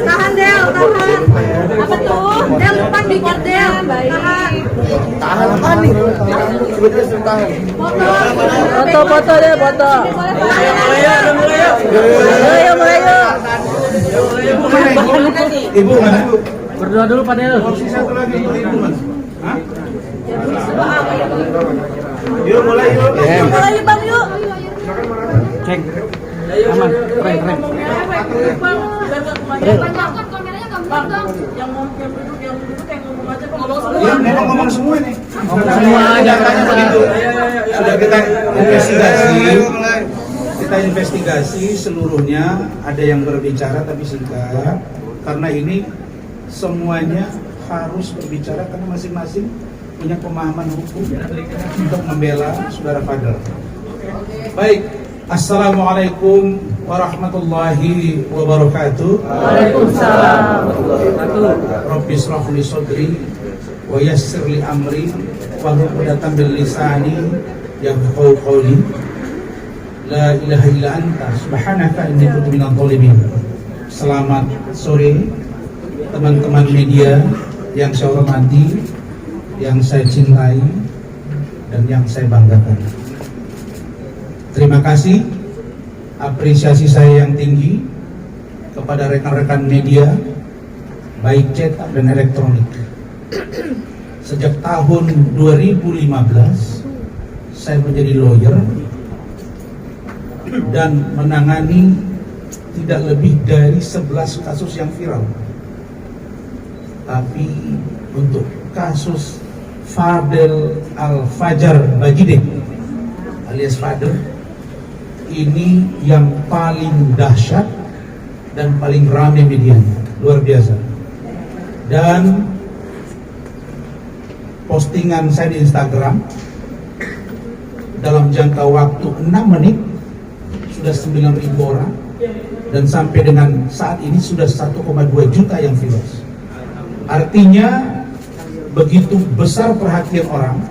Tahan Del, tahan. Apa tuh? Del, depan dikit Del. Tahan. Tahan apa nih? Tiba-tiba suruh tahan. Foto deh, foto. Ayo, mulai yuk. Ibu mana? Berdoa dulu Pak Del. Opsi satu lagi untuk ibu mas. Hah? Yuk mulai yuk. Mulai yuk Bang yuk. Cek. Aman, keren. Yang ngomong semua nih. Semua aja Datanya begitu. Sudah kita investigasi. Kita investigasi seluruhnya. Ada yang berbicara tapi singkat. Karena ini semuanya harus berbicara karena masing-masing punya pemahaman hukum untuk membela saudara Fadel. Baik, assalamualaikum warahmatullahi wabarakatuh. Waalaikumsalam. Rabbi shrah li sadri wa yassir li amri wahlul 'uqdatam min lisani yafqahu qawli. La ilaha illa anta subhanaka inni kuntu minadh dhalimin. Selamat sore teman-teman media yang saya hormati, yang saya cintai, dan yang saya banggakan. Terima kasih, apresiasi saya yang tinggi kepada rekan-rekan media, baik cetak dan elektronik. Sejak tahun 2015, saya menjadi lawyer dan menangani tidak lebih dari 11 kasus yang viral. Tapi untuk kasus Fadel Al-Fajar Bajideh alias Fadel ini yang paling dahsyat dan paling ramai medianya, luar biasa. Dan postingan saya di Instagram dalam jangka waktu 6 menit sudah 9.000 orang, dan sampai dengan saat ini sudah 1,2 juta yang views. Artinya begitu besar perhatian orang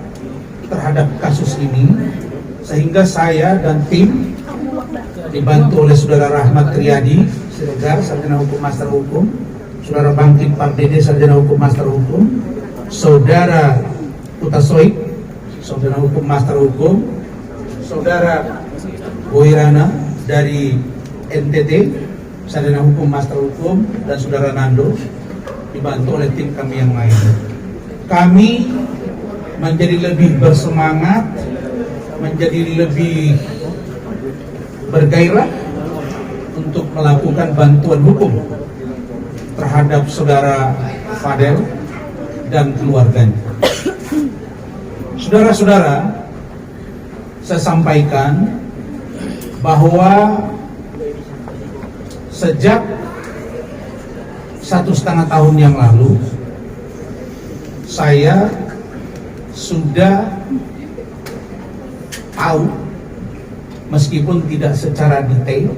terhadap kasus ini, sehingga saya dan tim dibantu oleh saudara Rahmat Riyadi Siregar, sarjana hukum master hukum, saudara Bangkin Pardede, sarjana hukum master hukum, saudara Utasoik, sarjana hukum master hukum, saudara Boirana dari NTT, sarjana hukum master hukum, dan saudara Nando dibantu oleh tim kami yang lain. Kami menjadi lebih bersemangat, menjadi lebih bergairah untuk melakukan bantuan hukum terhadap saudara Fadel dan keluarganya. Saudara-saudara, saya sampaikan bahwa sejak 1,5 tahun yang lalu saya sudah tahu, meskipun tidak secara detail,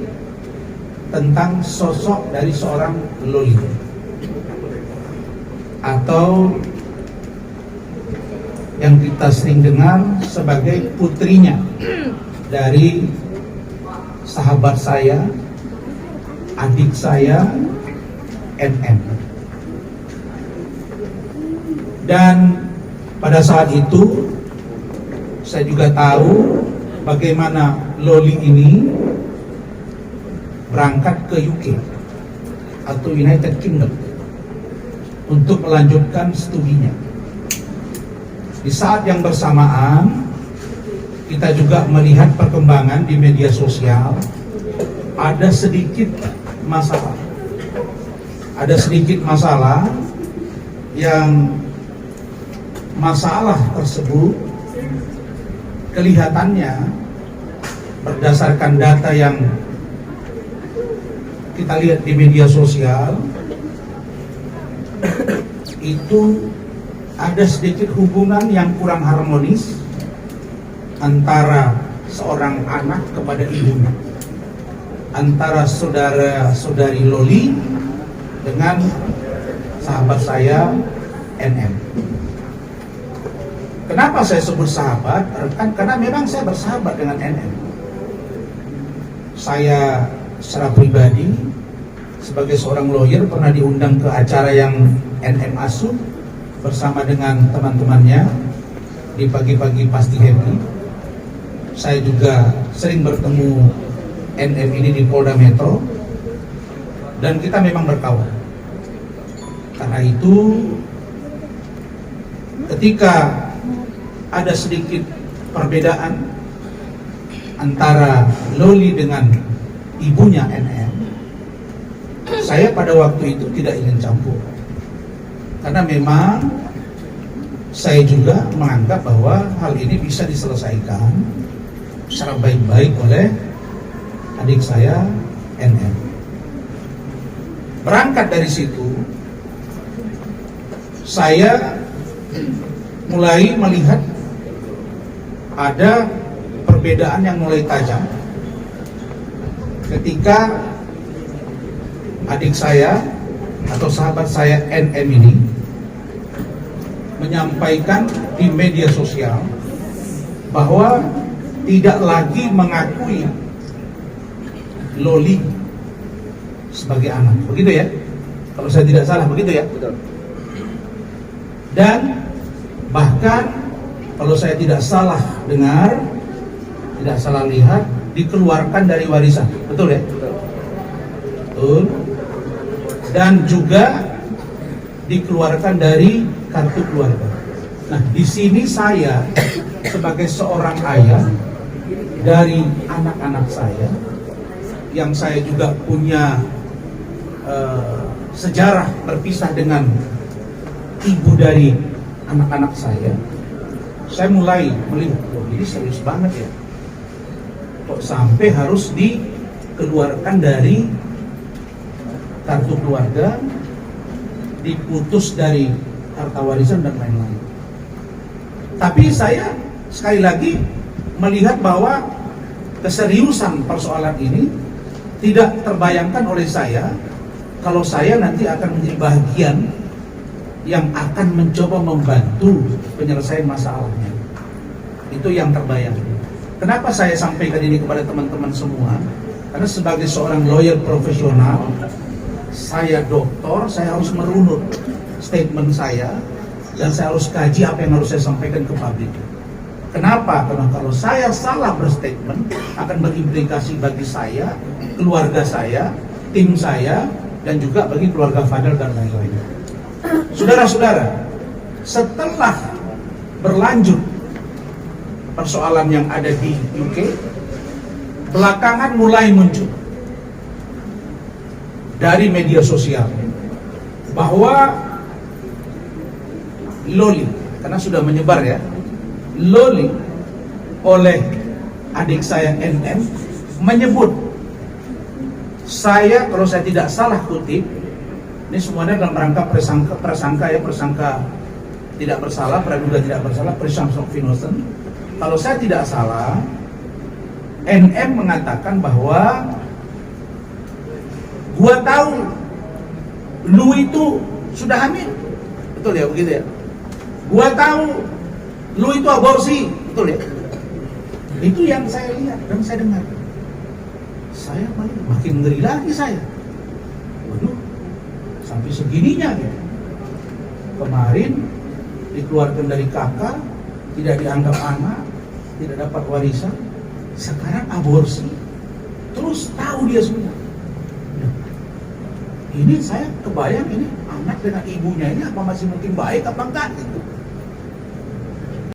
tentang sosok dari seorang Loli atau yang kita sering dengar sebagai putrinya dari sahabat saya, adik saya, NM. Dan pada saat itu saya juga tahu bagaimana Loli ini berangkat ke UK atau United Kingdom untuk melanjutkan studinya. Di saat yang bersamaan kita juga melihat perkembangan di media sosial, ada sedikit masalah. Ada sedikit masalah yang masalah tersebut kelihatannya berdasarkan data yang kita lihat di media sosial itu ada sedikit hubungan yang kurang harmonis antara seorang anak kepada ibunya, antara saudara-saudari Loli dengan sahabat saya NM. Kenapa saya sebut sahabat? Karena memang saya bersahabat dengan NM. Saya secara pribadi sebagai seorang lawyer pernah diundang ke acara yang NM asuh bersama dengan teman-temannya di Pagi-Pagi Pasti Happy. Saya juga sering bertemu NM ini di Polda Metro dan kita memang berkawan. Karena itu ketika ada sedikit perbedaan antara Loli dengan ibunya NM, saya pada waktu itu tidak ingin campur. Karena memang saya juga menganggap bahwa hal ini bisa diselesaikan secara baik-baik oleh adik saya NM. Berangkat dari situ, saya mulai melihat ada perbedaan yang mulai tajam ketika adik saya atau sahabat saya NM ini menyampaikan di media sosial bahwa tidak lagi mengakui Loli sebagai anak. Begitu ya? Kalau saya tidak salah, begitu ya? Betul. Dan bahkan kalau saya tidak salah dengar, tidak salah lihat, dikeluarkan dari warisan. Betul ya? Betul. Dan juga dikeluarkan dari kartu keluarga. Nah, di sini saya sebagai seorang ayah dari anak-anak saya, yang saya juga punya sejarah berpisah dengan ibu dari anak-anak saya mulai melihat, oh ini serius banget ya, kok sampai harus dikeluarkan dari kartu keluarga, diputus dari harta warisan dan lain-lain. Tapi saya sekali lagi melihat bahwa keseriusan persoalan ini tidak terbayangkan oleh saya kalau saya nanti akan menjadi bagian yang akan mencoba membantu penyelesaian masalahnya. Itu yang terbayang. Kenapa saya sampaikan ini kepada teman-teman semua? Karena sebagai seorang lawyer profesional, saya doktor, saya harus merunut statement saya dan saya harus kaji apa yang harus saya sampaikan ke publik. Kenapa? Karena kalau saya salah berstatement akan berimplikasi bagi saya, keluarga saya, tim saya, dan juga bagi keluarga Fadel dan lain-lain. Saudara-saudara, setelah berlanjut persoalan yang ada di UK, belakangan mulai muncul dari media sosial bahwa Loli, karena sudah menyebar ya, Loli oleh adik saya NM menyebut saya, kalau saya tidak salah kutip, ini semuanya dalam rangka prasangka tidak bersalah, praduga tidak bersalah, presumption of innocence. Kalau saya tidak salah, NM mengatakan bahwa gua tahu lu itu sudah hamil, betul ya, begitu ya? Gua tahu lu itu aborsi, betul ya? Itu yang saya lihat dan saya dengar. Saya makin ngeri lagi saya. Waduh, sampai segininya gitu. Kemarin dikeluarkan dari kakak, tidak dianggap anak, tidak dapat warisan. Sekarang aborsi, terus tahu dia semua. Ini saya kebayang, ini anak dengan ibunya ini apa masih mungkin baik apa enggak gitu.